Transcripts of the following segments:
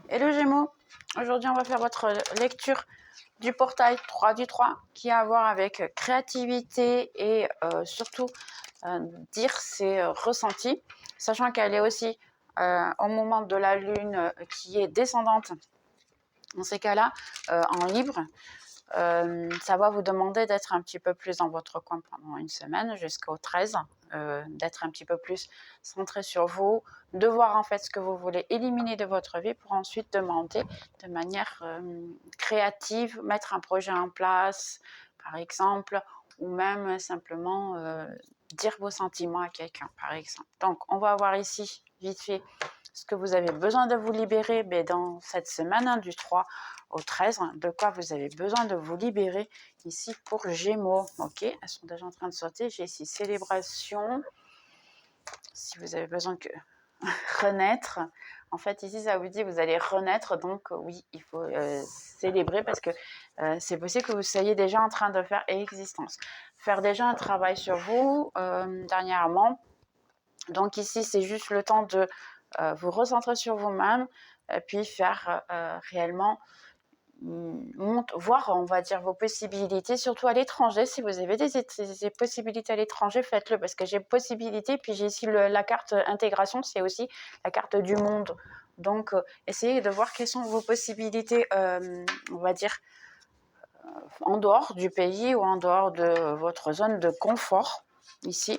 Hello Gémeaux, aujourd'hui on va faire votre lecture du portail 3 du 3 qui a à voir avec créativité et surtout dire ses ressentis, sachant qu'elle est aussi au moment de la lune qui est descendante, dans ces cas-là en libre. Ça va vous demander d'être un petit peu plus dans votre coin pendant une semaine jusqu'au 13, d'être un petit peu plus centré sur vous, de voir en fait ce que vous voulez éliminer de votre vie pour ensuite demander de manière créative, mettre un projet en place par exemple, ou même simplement dire vos sentiments à quelqu'un par exemple. Donc on va voir ici vite fait ce que vous avez besoin de vous libérer dans cette semaine du 3 au 13, de quoi vous avez besoin de vous libérer ici pour Gémeaux. Ok, elles sont déjà en train de sauter. J'ai ici célébration. Si vous avez besoin de renaître, en fait ici ça vous dit vous allez renaître, donc oui, il faut célébrer parce que c'est possible que vous soyez déjà en train de faire existence. Faire déjà un travail sur vous dernièrement. Donc ici c'est juste le temps de vous recentrer sur vous-même, puis faire réellement voir, on va dire, vos possibilités, surtout à l'étranger. Si vous avez des possibilités à l'étranger, faites-le, parce que j'ai possibilités, puis j'ai ici la carte intégration, c'est aussi la carte du monde. Donc, essayez de voir quelles sont vos possibilités, on va dire, en dehors du pays ou en dehors de votre zone de confort, ici.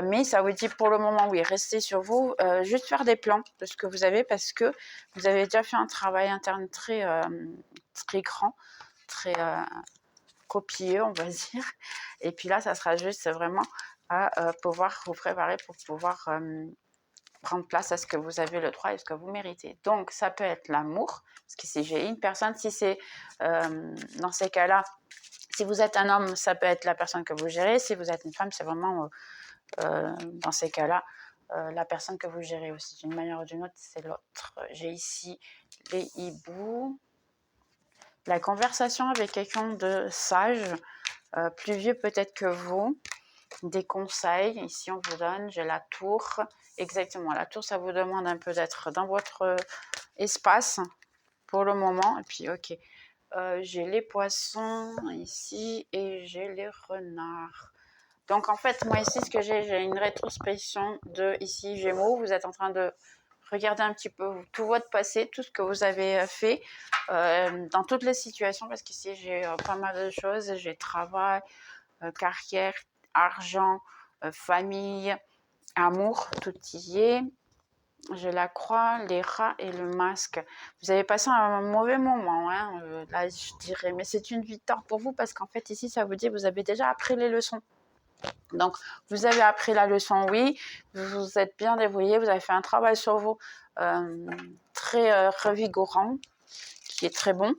Mais ça vous dit pour le moment, oui, restez sur vous, juste faire des plans de ce que vous avez parce que vous avez déjà fait un travail interne très grand, très copieux, on va dire. Et puis là, ça sera juste vraiment à pouvoir vous préparer pour pouvoir prendre place à ce que vous avez le droit et ce que vous méritez. Donc, ça peut être l'amour, parce que si j'ai une personne, si c'est dans ces cas-là, si vous êtes un homme, ça peut être la personne que vous gérez. Si vous êtes une femme, c'est vraiment dans ces cas-là, la personne que vous gérez aussi. D'une manière ou d'une autre, c'est l'autre. J'ai ici les hiboux. La conversation avec quelqu'un de sage, plus vieux peut-être que vous. Des conseils, ici on vous donne, j'ai la tour. Exactement, la tour, ça vous demande un peu d'être dans votre espace pour le moment. Et puis, ok. J'ai les poissons ici et j'ai les renards. Donc en fait, moi ici, ce que j'ai une rétrospection de ici Gémeaux. Vous êtes en train de regarder un petit peu tout votre passé, tout ce que vous avez fait dans toutes les situations, parce qu'ici j'ai pas mal de choses. J'ai travail, carrière, argent, famille, amour, tout y est. J'ai la croix, les rats et le masque. Vous avez passé un mauvais moment, hein, là je dirais, mais c'est une victoire pour vous parce qu'en fait ici ça vous dit vous avez déjà appris les leçons. Donc vous avez appris la leçon, oui, vous vous êtes bien débrouillé, vous avez fait un travail sur vous très revigorant, qui est très bon.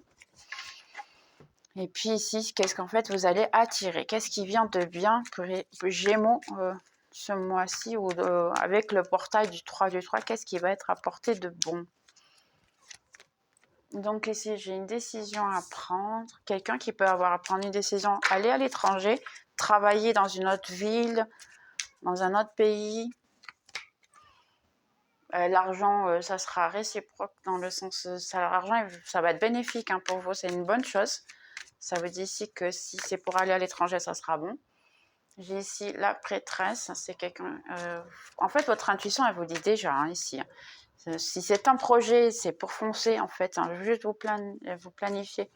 Et puis ici, qu'est-ce qu'en fait vous allez attirer? Qu'est-ce qui vient de bien pour les Gémeaux ce mois-ci ou avec le portail du 3 du 3, qu'est-ce qui va être apporté de bon? Donc ici, j'ai une décision à prendre. Quelqu'un qui peut avoir à prendre une décision, aller à l'étranger, travailler dans une autre ville, dans un autre pays. L'argent, ça sera réciproque dans le sens, l'argent, ça va être bénéfique hein, pour vous, c'est une bonne chose. Ça veut dire ici que si c'est pour aller à l'étranger, ça sera bon. J'ai ici la prêtresse, c'est quelqu'un... en fait, votre intuition, elle vous dit déjà hein, ici. Si c'est un projet, c'est pour foncer en fait, hein, juste vous planifier,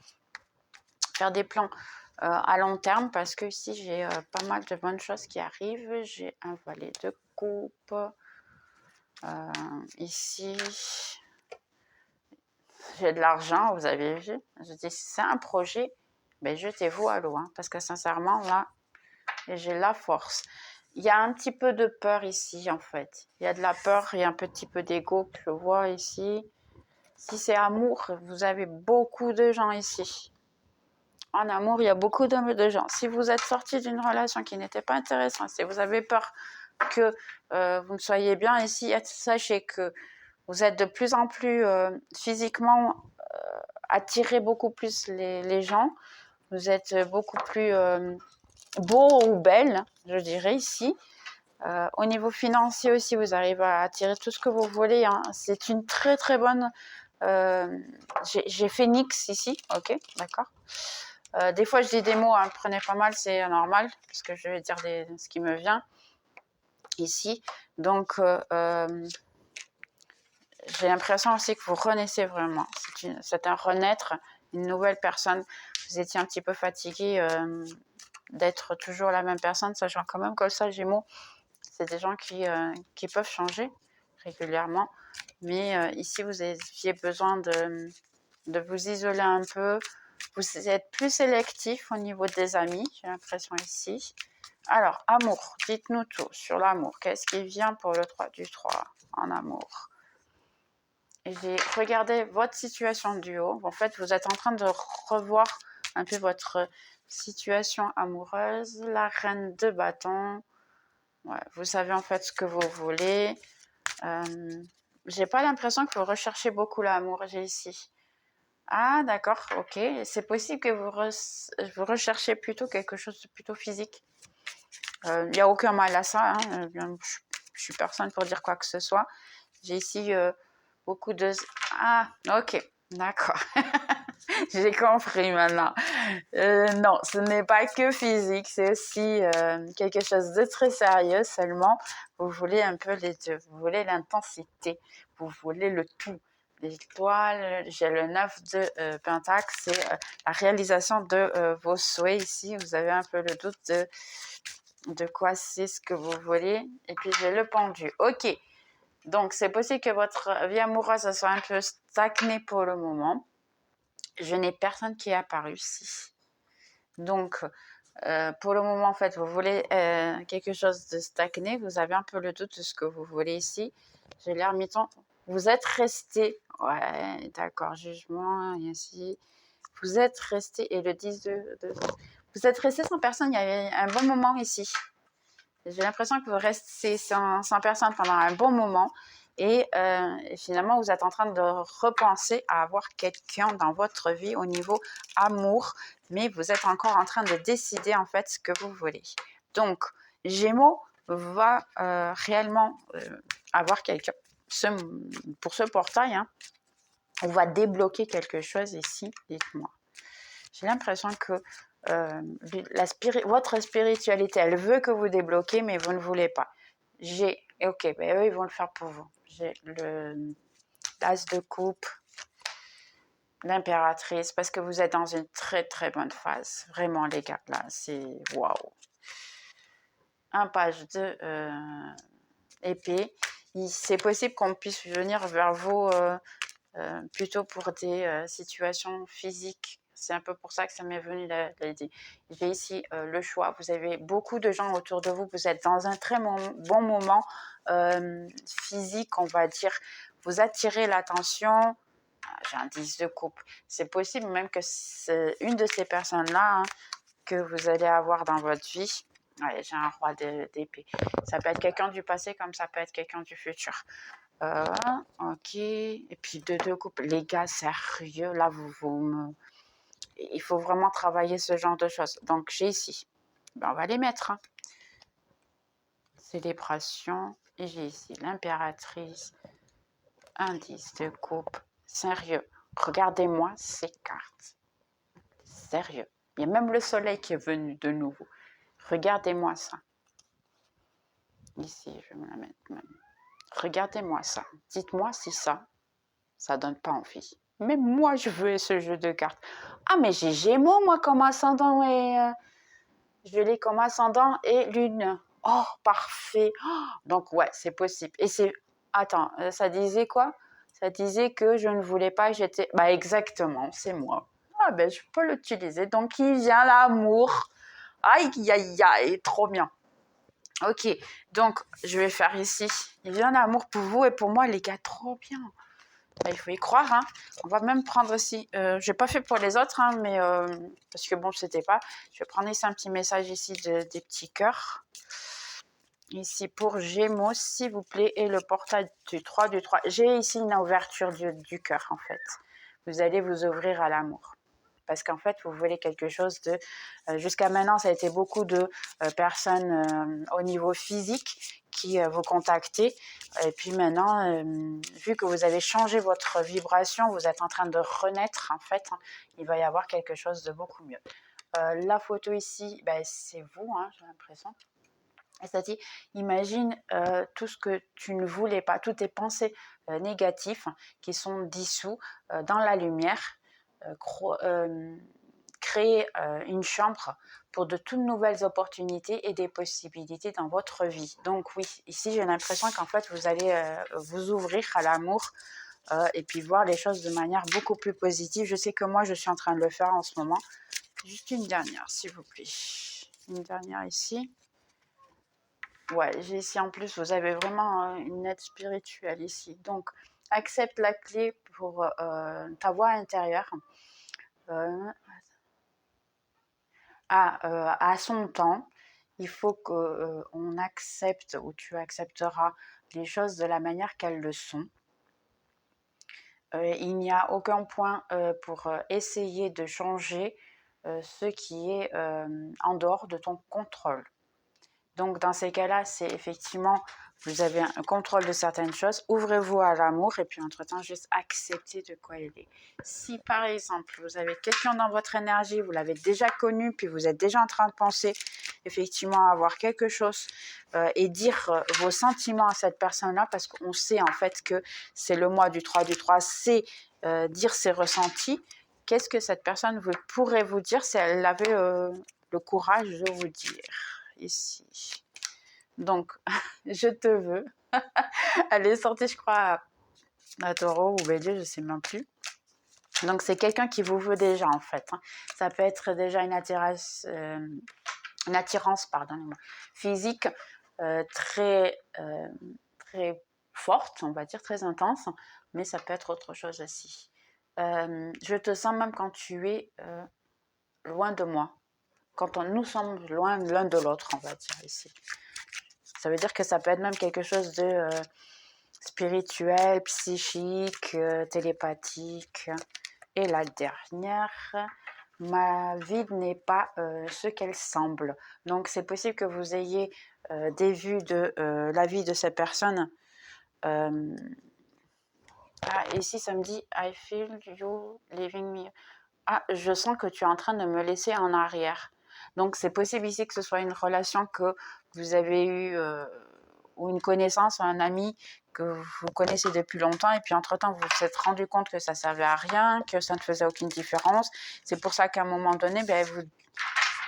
faire des plans à long terme parce que ici, j'ai pas mal de bonnes choses qui arrivent. J'ai un valet de coupe. Ici, j'ai de l'argent, vous avez vu. Je dis, si c'est un projet, ben, jetez-vous à l'eau. Hein, parce que sincèrement, là, j'ai la force. Il y a un petit peu de peur ici, en fait. Il y a de la peur, il y a un petit peu d'ego que je vois ici. Si c'est amour, vous avez beaucoup de gens ici. En amour, il y a beaucoup de gens. Si vous êtes sorti d'une relation qui n'était pas intéressante, si vous avez peur que vous ne soyez bien ici, sachez que vous êtes de plus en plus physiquement attirez beaucoup plus les gens. Vous êtes beaucoup plus beau ou belle, je dirais ici. Au niveau financier aussi, vous arrivez à attirer tout ce que vous voulez. Hein. C'est une très très bonne J'ai Phénix ici, ok, d'accord. Des fois, je dis des mots, hein, prenez pas mal, c'est normal, parce que je vais dire ce qui me vient ici. Donc, j'ai l'impression aussi que vous renaissez vraiment. C'est un renaître, une nouvelle personne. Vous étiez un petit peu fatigué d'être toujours la même personne, sachant quand même que ça, Gémeaux, c'est des gens qui peuvent changer régulièrement. Mais ici, vous aviez besoin de vous isoler un peu. Vous êtes plus sélectif au niveau des amis, j'ai l'impression ici. Alors, amour, dites-nous tout sur l'amour. Qu'est-ce qui vient pour le 3 du 3 en amour? J'ai regardé votre situation du haut. En fait, vous êtes en train de revoir un peu votre situation amoureuse. La reine de bâton. Ouais, vous savez en fait ce que vous voulez. J'ai pas l'impression que vous recherchez beaucoup l'amour, j'ai ici. Ah, d'accord, ok. C'est possible que vous recherchez plutôt quelque chose de plutôt physique. Il n'y a aucun mal à ça. Hein. Je suis personne pour dire quoi que ce soit. J'ai ici beaucoup de... Ah, ok, d'accord. J'ai compris maintenant. Non, ce n'est pas que physique, c'est aussi quelque chose de très sérieux seulement. Vous voulez un peu les deux. Vous voulez l'intensité. Vous voulez le tout. L'étoile, j'ai le 9 de Pentacle, c'est la réalisation de vos souhaits ici. Vous avez un peu le doute de quoi c'est ce que vous voulez. Et puis j'ai le pendu. Ok. Donc, c'est possible que votre vie amoureuse soit un peu stagnée pour le moment. Je n'ai personne qui est apparu ici. Donc, pour le moment, en fait, vous voulez quelque chose de stagné. Vous avez un peu le doute de ce que vous voulez ici. J'ai l'ermiton. Vous êtes resté. Ouais, d'accord, jugement, ici. Vous êtes resté. Et le 10 Vous êtes resté sans personne. Il y avait un bon moment ici. J'ai l'impression que vous restez sans personne pendant un bon moment et finalement, vous êtes en train de repenser à avoir quelqu'un dans votre vie au niveau amour, mais vous êtes encore en train de décider en fait ce que vous voulez. Donc, Gémeaux va réellement avoir quelqu'un pour ce portail. Hein, on va débloquer quelque chose ici, dites-moi. J'ai l'impression que votre spiritualité, elle veut que vous débloquiez, mais vous ne voulez pas. Ok, ben eux, ils vont le faire pour vous. J'ai l'as de coupe, l'impératrice, parce que vous êtes dans une très très bonne phase. Vraiment, les gars, là, c'est waouh. Un page de épée. C'est possible qu'on puisse venir vers vous plutôt pour des situations physiques. C'est un peu pour ça que ça m'est venu l'idée. J'ai ici le choix. Vous avez beaucoup de gens autour de vous. Vous êtes dans un très bon moment physique, on va dire. Vous attirez l'attention. J'ai un 10 de coupe. C'est possible même que c'est une de ces personnes-là que vous allez avoir dans votre vie. Ouais, j'ai un roi d'épée. Ça peut être quelqu'un du passé comme ça peut être quelqu'un du futur. Ok. Et puis deux couples. Les gars, sérieux, là, il faut vraiment travailler ce genre de choses. Donc, j'ai ici. Ben, on va les mettre. Hein. Célébration. Et j'ai ici l'impératrice. Indice de coupe. Sérieux. Regardez-moi ces cartes. Sérieux. Il y a même le soleil qui est venu de nouveau. Regardez-moi ça. Ici, je vais me la mettre. Regardez-moi ça. Dites-moi si ça donne pas envie. Mais moi, je veux ce jeu de cartes. Ah, mais j'ai Gémeaux, moi, comme ascendant et... je l'ai comme ascendant et lune. Oh, parfait. Oh, donc, ouais, c'est possible. Et c'est... Attends, ça disait quoi? Ça disait que je ne voulais pas, j'étais... Bah, exactement, c'est moi. Ah, ben, je peux l'utiliser. Donc, il vient l'amour. Aïe, aïe, aïe, trop bien. Ok, donc, je vais faire ici. Il vient l'amour pour vous et pour moi, les gars, trop bien. Il faut y croire. Hein. On va même prendre ici. Je n'ai pas fait pour les autres, hein, mais parce que bon, c'était pas. Je vais prendre ici un petit message ici des petits cœurs. Ici pour Gémeaux, s'il vous plaît, et le portail du 3 du 3. J'ai ici une ouverture du cœur en fait. Vous allez vous ouvrir à l'amour. parce qu'en fait, vous voulez quelque chose de... jusqu'à maintenant, ça a été beaucoup de personnes au niveau physique qui vous contactaient. Et puis maintenant, vu que vous avez changé votre vibration, vous êtes en train de renaître, en fait, hein, il va y avoir quelque chose de beaucoup mieux. La photo ici, ben, c'est vous, hein, j'ai l'impression. C'est-à-dire, imagine tout ce que tu ne voulais pas, toutes tes pensées négatives qui sont dissous dans la lumière, créer une chambre pour de toutes nouvelles opportunités et des possibilités dans votre vie. Donc oui, ici j'ai l'impression qu'en fait vous allez vous ouvrir à l'amour et puis voir les choses de manière beaucoup plus positive. Je sais que moi je suis en train de le faire en ce moment. Juste une dernière s'il vous plaît. Une dernière ici. Ouais, j'ai ici en plus, vous avez vraiment une aide spirituelle ici. Donc, accepte la clé pour ta voix intérieure. À son temps, il faut qu'on accepte, ou tu accepteras les choses de la manière qu'elles le sont. Il n'y a aucun point pour essayer de changer ce qui est en dehors de ton contrôle. Donc, dans ces cas-là, c'est effectivement, vous avez un contrôle de certaines choses, ouvrez-vous à l'amour et puis entre-temps, juste acceptez de quoi il est. Si, par exemple, vous avez quelqu'un dans votre énergie, vous l'avez déjà connu, puis vous êtes déjà en train de penser effectivement à avoir quelque chose et dire vos sentiments à cette personne-là, parce qu'on sait en fait que c'est le mois du 3 du 3, c'est dire ses ressentis. Qu'est-ce que cette personne pourrait vous dire si elle avait le courage de vous dire ici. Donc, je te veux. Elle est sortie, je crois, à Taureau ou Bélier, je ne sais même plus. Donc, c'est quelqu'un qui vous veut déjà, en fait. Hein. Ça peut être déjà une attirance physique très forte, on va dire, très intense, mais ça peut être autre chose aussi. Je te sens même quand tu es loin de moi. Quand nous sommes loin l'un de l'autre, on va dire ici. Ça veut dire que ça peut être même quelque chose de spirituel, psychique, télépathique. Et la dernière, ma vie n'est pas ce qu'elle semble. Donc c'est possible que vous ayez des vues de la vie de cette personne. Ici ça me dit I feel you leaving me. Je sens que tu es en train de me laisser en arrière. Donc, c'est possible ici que ce soit une relation que vous avez eue ou une connaissance ou un ami que vous connaissez depuis longtemps et puis entre-temps, vous vous êtes rendu compte que ça ne servait à rien, que ça ne faisait aucune différence. C'est pour ça qu'à un moment donné,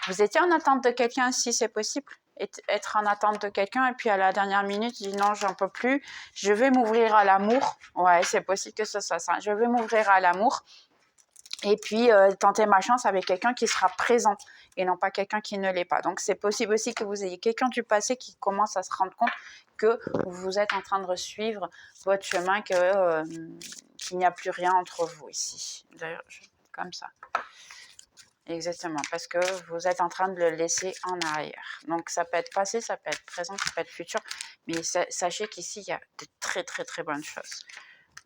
vous étiez en attente de quelqu'un, si c'est possible. Être en attente de quelqu'un et puis à la dernière minute, dit non, j'en peux plus, je vais m'ouvrir à l'amour. Ouais, c'est possible que ce soit ça. Je vais m'ouvrir à l'amour. Et puis, tenter ma chance avec quelqu'un qui sera présent et non pas quelqu'un qui ne l'est pas. Donc, c'est possible aussi que vous ayez quelqu'un du passé qui commence à se rendre compte que vous êtes en train de suivre votre chemin, qu'il n'y a plus rien entre vous ici. D'ailleurs, comme ça. Exactement, parce que vous êtes en train de le laisser en arrière. Donc, ça peut être passé, ça peut être présent, ça peut être futur. Mais sachez qu'ici, il y a de très, très, très bonnes choses.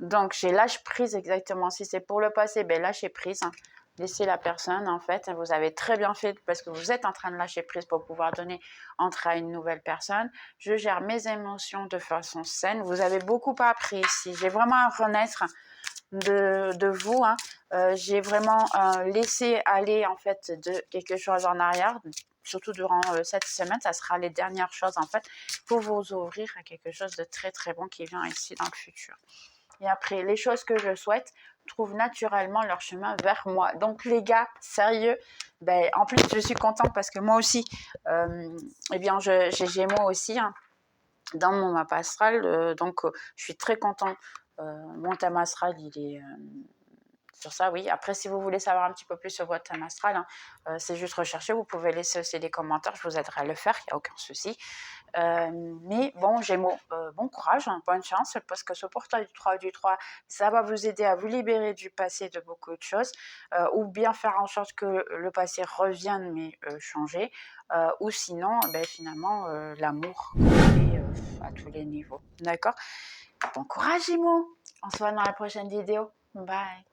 Donc, j'ai lâche prise exactement. Si c'est pour le passé, lâchez prise. Hein. Laissez la personne, en fait. Vous avez très bien fait parce que vous êtes en train de lâcher prise pour pouvoir donner entrée à une nouvelle personne. Je gère mes émotions de façon saine. Vous avez beaucoup appris ici. J'ai vraiment un renaître de vous. Hein. J'ai vraiment laissé aller, en fait, de quelque chose en arrière. Surtout durant cette semaine, ça sera les dernières choses, en fait, pour vous ouvrir à quelque chose de très, très bon qui vient ici dans le futur. Et après, les choses que je souhaite trouvent naturellement leur chemin vers moi. Donc les gars, sérieux, en plus je suis contente parce que moi aussi, j'ai Gémeaux aussi hein, dans mon map astral. Donc je suis très contente. Mon thème astral, il est... sur ça, oui. Après, si vous voulez savoir un petit peu plus sur votre thème astral, hein, c'est juste rechercher. Vous pouvez laisser aussi des commentaires. Je vous aiderai à le faire. Il n'y a aucun souci. Mais bon, Gémeaux, bon courage, hein, bonne chance, parce que ce portail du 3, ça va vous aider à vous libérer du passé de beaucoup de choses, ou bien faire en sorte que le passé revienne, mais changer, ou sinon, finalement, l'amour complet à tous les niveaux. D'accord? Bon courage, Gémeaux. On se voit dans la prochaine vidéo. Bye.